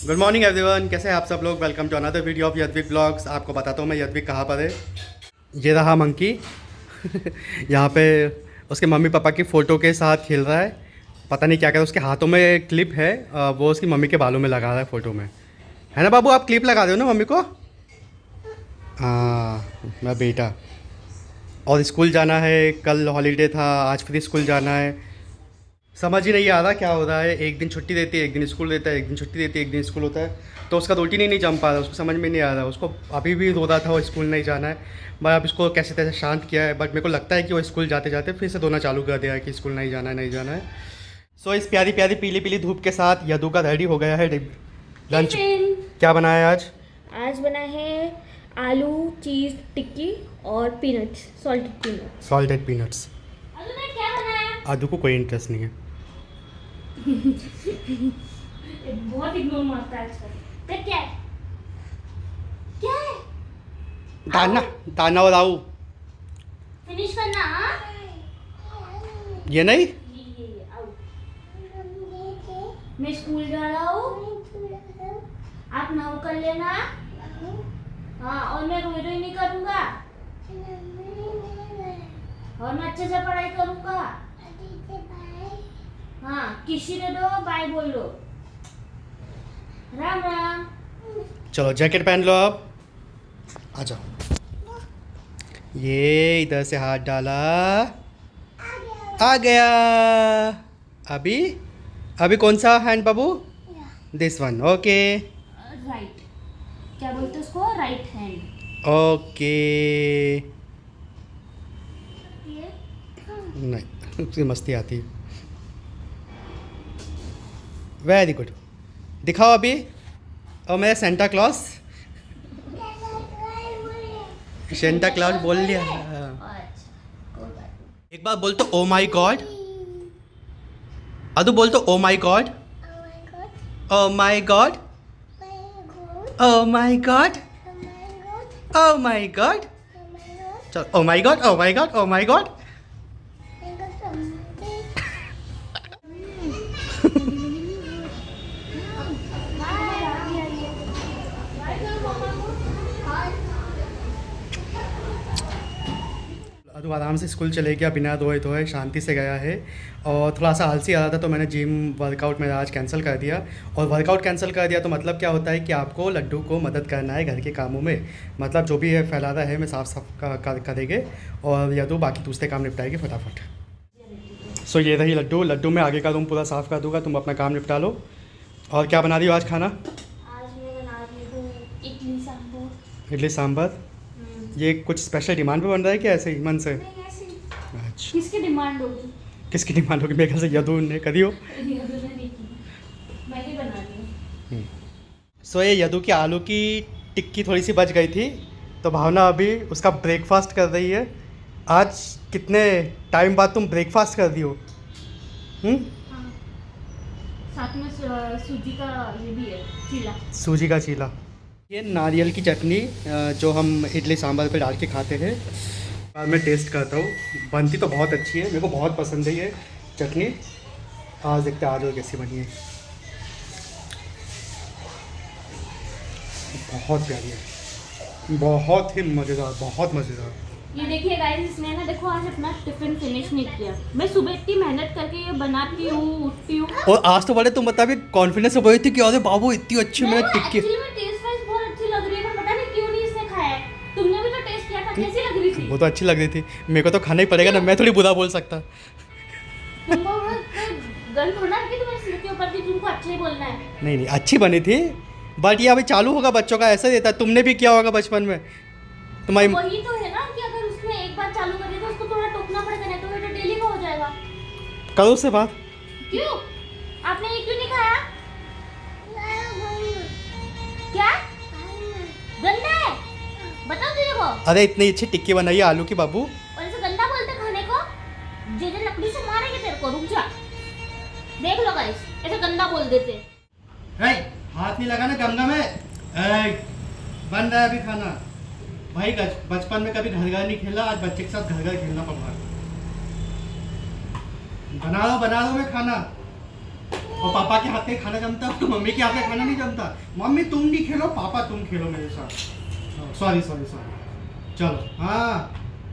Good morning everyone, कैसे हैं आप सब लोग। Welcome to another video of Yadvik vlogs. आपको बताता हूँ मैं यदविक कहाँ पर है। ये रहा मंकी यहाँ पे उसके मम्मी पापा की फ़ोटो के साथ खेल रहा है। पता नहीं क्या क्या उसके हाथों में क्लिप है, वो उसकी मम्मी के बालों में लगा रहा है फ़ोटो में। है ना बाबू, आप क्लिप लगा रहे हो ना मम्मी को। हाँ मैं बेटा। और स्कूल जाना है, कल हॉलीडे था, आज फिर स्कूल जाना है। समझ ही नहीं आ रहा क्या हो रहा है। एक दिन छुट्टी देती है, एक दिन स्कूल देता है, एक दिन छुट्टी देती है, एक दिन स्कूल होता है। तो उसका रूटीन ही नहीं जम पा रहा, उसको समझ में नहीं आ रहा। उसको अभी भी रो रहा था वो स्कूल नहीं जाना है। मैं अब इसको कैसे तैसे शांत किया है, बट मेरे को लगता है कि वो स्कूल जाते जाते फिर से रोना चालू कर दिया है कि स्कूल नहीं जाना है, नहीं जाना है। सो इस प्यारी प्यारी पीली पीली धूप के साथ यदू का रेडी हो गया है लंच। क्या बनाया है आज? आज बना है आलू चीज टिक्की और peanuts, salted peanuts. Salted peanuts. आलू ने क्या बनाया? आदू को कोई इंटरेस्ट नहीं है। बहुत इग्नोर मारता है आजकल। तो क्या है? क्या है? दाना दाना और आऊ फिनिश करना। हाँ? ये नहीं। ये आओ। मैं स्कूल जा रहा हूँ, आप नहाओ कर लेना। हाँ, और मैं रोई रोई नहीं करूँगा, और मैं अच्छे से पढ़ाई करूँगा। हाँ, किसी दे दो, बाय बोल दो। राम राम। चलो जैकेट पहन लो अब, आ जाओ। ये इधर से हाथ डाला, आ गया। अभी अभी कौन सा hand Babu? This one. Okay right, क्या बोलते उसको? Right hand. ओके। नहीं उसकी मस्ती आती है। Very good. दिखाओ अभी। और मैं सेंटा क्लॉज, सेंटा क्लॉज बोल लिया। एक बार बोल तो ओ माई गॉड। अदू बोल तो ओ माई गॉड, ओ माई गॉड, ओ माई गॉड, ओ माई गॉड। चलो ओ माई गॉड, ओ माई गॉड, ओ माई गॉड। अदू आराम से स्कूल चले गया, बिना धोए धोए शांति से गया है। और थोड़ा सा आलसी आ रहा था तो मैंने जिम वर्कआउट मेरा आज कैंसिल कर दिया। और वर्कआउट कैंसिल कर दिया तो मतलब क्या होता है कि आपको लड्डू को मदद करना है घर के कामों में। मतलब जो भी है फैला रहा है मैं साफ करेंगे और यदू बाकी दूसरे काम निपटाएगी फटाफट। सो ये रही लड्डू। लड्डू में आगे का रूम पूरा साफ़ कर दूँगा, तुम अपना काम निपटा लो। और क्या बना रही हो आज खाना? आज मैं बना रही हूँ इडली सांभर। इडली सांभर। ये कुछ स्पेशल डिमांड पे बन रहा है क्या ऐसे ही मन से? नहीं, ऐसे ही। अच्छा, किसकी डिमांड होगी? किसकी डिमांड होगी? मेरे ख्याल से यदू ने करी हो। मैं ही बना रही हूँ। सो ये यदू की आलू की टिक्की थोड़ी सी बच गई थी तो भावना अभी उसका ब्रेकफास्ट कर रही है। आज कितने टाइम बाद तुम ब्रेकफास्ट कर दी हो? हाँ। साथ में सूजी का ये भी है, चीला। सूजी का चीला। ये नारियल की चटनी जो हम इडली सांभर पे डाल के खाते हैं। बाद में टेस्ट करता हूँ। बनती तो बहुत अच्छी है, मेरे को बहुत पसंद है ये चटनी। आज देखते हैं आज और कैसी बनी है। बहुत प्यारी है, बहुत ही मज़ेदार, बहुत मज़ेदार। ये देखिए गाइस, इसने ना देखो आज अपना टिफिन फिनिश नहीं किया। मैं सुबह इतनी मेहनत करके ये बनाती हूँ, उठती हूँ। और आज तो बड़े तुम बता भी कॉन्फिडेंस से बोली थी कि अरे बाबू इतनी अच्छी मैंने टिक्की। एक्चुअली में टेस्ट वाइज बहुत अच्छी लग रही है, पर पता नहीं क्यों नहीं इसने खाया है। तुमने भी तो टेस्ट किया था, कैसी लग रही थी? वो तो अच्छी लग रही थी, मेरे को तो खाना ही पड़ेगा ना, मैं थोड़ी बुरा बोल सकता। तुमको गन थोड़ा ना कि तुम्हारे सिर के ऊपर थी, तुमको अच्छा ही बोलना है। नहीं नहीं अच्छी बनी थी, बट ये अभी चालू होगा बच्चों का, ऐसा देता है। तुमने भी किया होगा बचपन में तुम्हारी। वही तो है ना कि अगर उसने एक बार चालू कर दिया तो उसको थोड़ा टोकना पड़ेगा, नहीं तो वो तो डेली का हो जाएगा। करो उससे बात। क्यों? आपने ये क्यों नहीं खाया? क्या गंदा है? बताओ तुझे को। अरे इतनी अच्छी टिक्की बनाई है आलू की बाबू। और ऐसे गंदा बोलते खाने को? जे लकड़ी से मारेंगे तेरे को, रुक जा। देख लो गाइस, ऐसे गंदा बोल देते। हाथ नहीं लगाना गंगा में। बन रहा है अभी खाना। भाई बचपन में कभी घर घर नहीं खेला, आज बच्चे के साथ घर घर खेलना पड़ रहा है। बना लो मैं खाना। और पापा के हाथ में खाना जमता तो मम्मी के हाथ में खाना नहीं जमता। मम्मी तुम नहीं खेलो, पापा तुम खेलो मेरे साथ। Sorry sorry sorry. चलो हाँ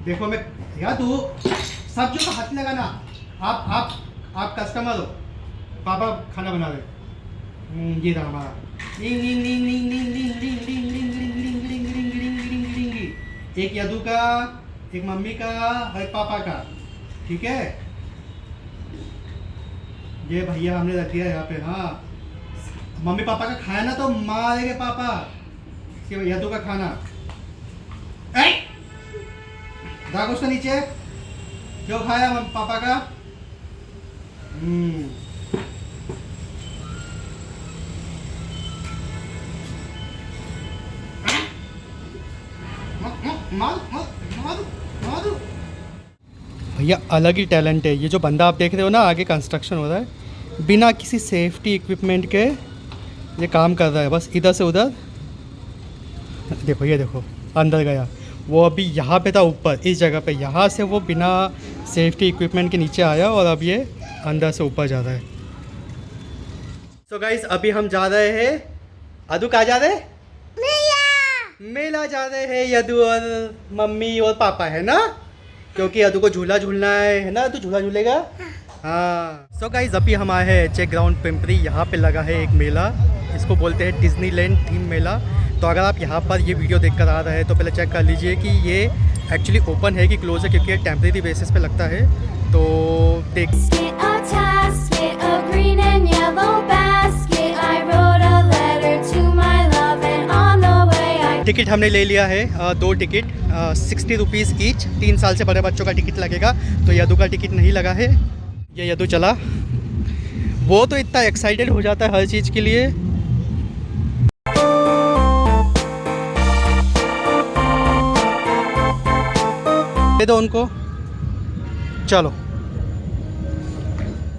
देखो मैं यार तू सब्जियों का हाथ लगाना। आप कस्टमर हो, पापा खाना बना रहे। ये रहा हमारा लिंग लिंग लिंग लिंग लिंग लिंग लिंग लिंग लिंग लिंग लिंग लिंग लिंग लिंग लिंग लिंग लिंग। एक यदु का, एक मम्मी का और एक पापा का। ठीक है, ये भैया हमने रख दिया यहाँ पे। हाँ मम्मी पापा का खाया ना तो मारेंगे पापा। इसके यदु का खाना रख उसको नीचे। जो खाया पापा का। भैया अलग ही टैलेंट है। ये जो बंदा आप देख रहे हो ना, आगे कंस्ट्रक्शन हो रहा है, बिना किसी सेफ्टी इक्विपमेंट के ये काम कर रहा है। बस इधर से उधर देखो, ये देखो अंदर गया। वो अभी यहाँ पे था ऊपर इस जगह पे, यहाँ से वो बिना सेफ्टी इक्विपमेंट के नीचे आया और अब ये अंदर से ऊपर जा रहा है। सो गाइस अभी हम जा रहे हैं। अदू कहाँ जा रहे हैं? मेला जा रहे हैं यदु और मम्मी और पापा, है ना? क्योंकि यदु को झूला झूलना है ना? तू झूला झूलेगा? हाँ। सो गाइस अभी हम आए हैं चेक ग्राउंड पिंपरी। यहाँ पे लगा है एक मेला, इसको बोलते हैं डिज्नीलैंड थीम मेला। तो अगर आप यहाँ पर ये वीडियो देखकर आ रहे हैं तो पहले चेक कर लीजिए कि ये एक्चुअली ओपन है कि क्लोज है, क्योंकि ये टेम्परेरी बेसिस पे लगता है। तो देख टिकट हमने ले लिया है, 2 टिकट 60 रुपीज़ ईच। 3 साल से बड़े बच्चों का टिकट लगेगा, तो यदु का टिकट नहीं लगा है। ये यदु चला, वो तो इतना एक्साइटेड हो जाता है हर चीज़ के लिए। दे दो उनको, चलो।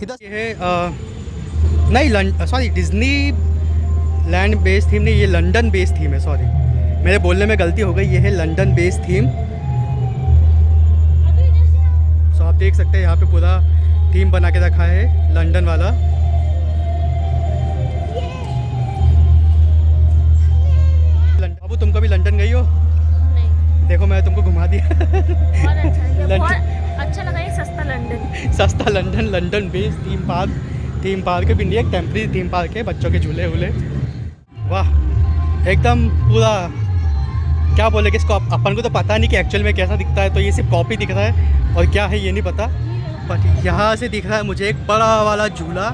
इधर ये है नहीं sorry Disney land based theme नहीं, ये लंदन बेस्ड थीम है। सॉरी मेरे बोलने में गलती हो गई, ये है लंदन बेस्ड थीम। सो आप देख सकते हैं यहाँ पे पूरा थीम बना के रखा है लंदन वाला। बाबू तुम कभी लंदन गई हो? नहीं। देखो मैं तुमको घुमा दिया। बहुत अच्छा, बहुत अच्छा लगा ये सस्ता लंदन। सस्ता London, London based theme park भी नहीं है, टेम्परेरी थीम पार्क है, बच्चों के झूले वूले। वाह एकदम पूरा क्या बोले कि इसको अपन को तो पता नहीं कि एक्चुअल में कैसा दिखता है, तो ये सिर्फ कॉपी दिख रहा है और क्या है ये नहीं पता। बट यहाँ से दिख रहा है मुझे एक बड़ा वाला झूला।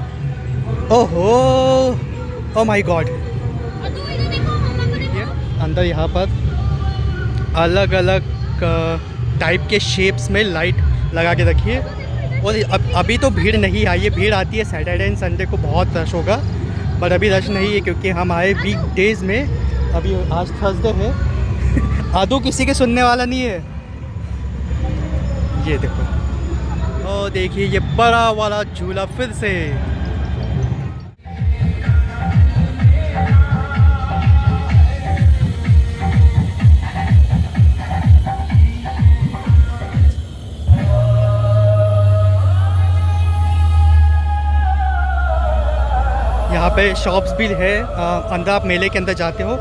ओहो ओ माय गॉड। अंदर यहाँ पर अलग अलग टाइप के शेप्स में लाइट लगा के रखी है। और अभी तो भीड़ नहीं आई है, भीड़ आती है सैटरडे एंड संडे को, बहुत रश होगा। बट अभी रश नहीं है क्योंकि हम आए वीक डेज़ में। अभी आज थर्सडे है। आदू किसी के सुनने वाला नहीं है। ये देखो, ओ देखिए ये बड़ा वाला झूला फिर से। यहाँ पे शॉप्स भी है। अंदर आप मेले के अंदर जाते हो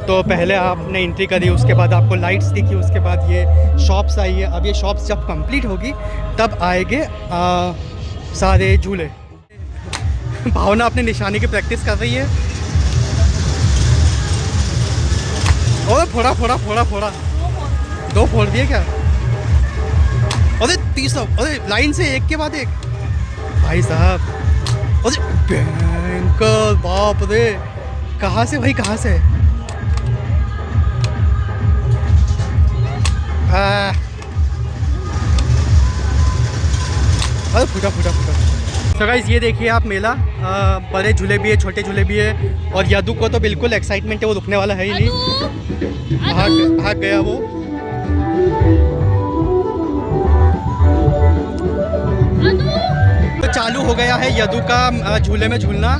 तो पहले आपने एंट्री करी, उसके बाद आपको लाइट्स दिखी, उसके बाद ये शॉप्स आई है। अब ये शॉप्स जब कंप्लीट होगी तब आएंगे सारे झूले। भावना अपनी निशानी की प्रैक्टिस कर रही है। और फोड़ा फोड़ा फोड़ा फोड़ा 2 फोड़ दिए क्या? अरे 30, अरे लाइन से एक के बाद एक। भाई साहब अरे भयंकर, बाप रे। कहाँ से भाई, कहाँ से? अरे फूटा फूटा फूटा। तो गाइस ये देखिए आप मेला, बड़े झूले भी है, छोटे झूले भी है। और यदु को तो बिल्कुल एक्साइटमेंट है, वो रुकने वाला है ही नहीं। भाग गया वो। तो चालू हो गया है यदु का झूले में झूलना।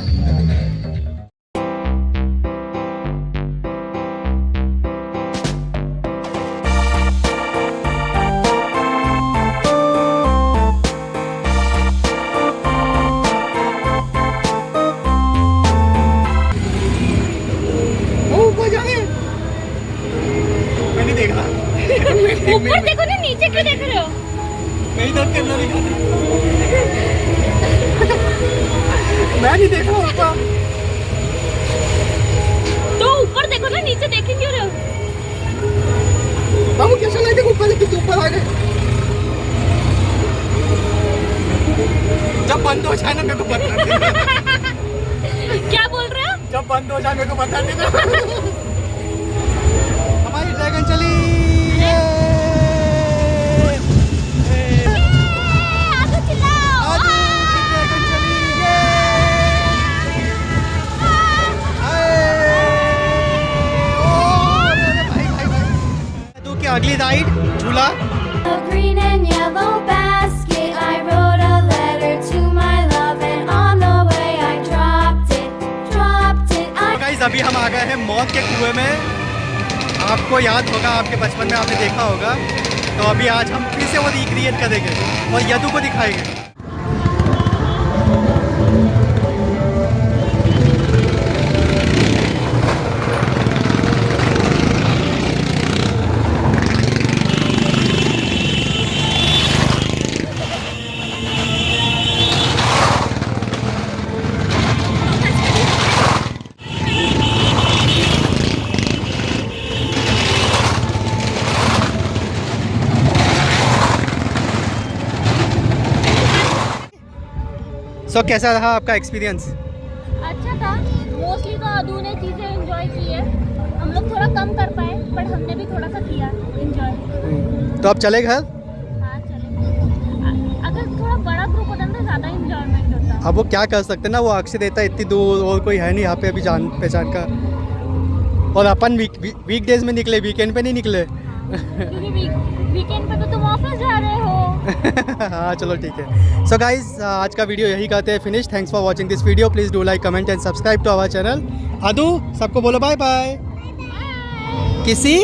ऊपर देखो ना, नीचे क्यों देख रहे हो? मैं इधर करना नहीं खाता। मैं नहीं देख रहा ऊपर। तो ऊपर देखो ना, नीचे देख क्यों रहे हो? बाबू कैसा लगे ऊपर, लेकिन ऊपर आ गए। जब बंद हो जाए ना मेरे को बता देना। क्या बोल रहे हो? जब बंद हो जाए मेरे को बता देना। हमारी ड्रैगन चली। आगे चिल्लाओ। ड्रैगन चली। तू की अगली राइड झूला। A green and yellow basket, I wrote a letter to my love, and on the way I dropped it. Guys अभी हम आ गए हैं मौत के कुएं में। आपको याद होगा, आपके बचपन में आपने देखा होगा। तो अभी आज हम फिर से वो रिक्रिएट करेंगे और यदु को दिखाएंगे। सो कैसा रहा आपका एक्सपीरियंस? अच्छा था। मोस्टली तो अदू ने चीज़ें एंजॉय की है। हम लोग थोड़ा कम कर पाए, बट हमने भी थोड़ा सा किया एंजॉय। तो अब चले घर? हाँ चले। अगर थोड़ा बड़ा ग्रुप होता ना तो ज़्यादा एंजॉयमेंट होता। अब वो क्या कर सकते हैं ना, वो अक्षय देता है इतनी दूर और कोई है नहीं यहाँ पे अभी जान पहचान का। और अपन वीकडेज में निकले, वीकेंड पे नहीं निकले। क्योंकि वीकेंड पे तो तुम ऑफिस जा रहे हो। हाँ चलो ठीक है। सो गाइज आज का वीडियो यही कहते हैं finish. Thanks for watching this video. Please do like, comment and subscribe to our channel. Adu सबको बोलो बाय बाय। किसी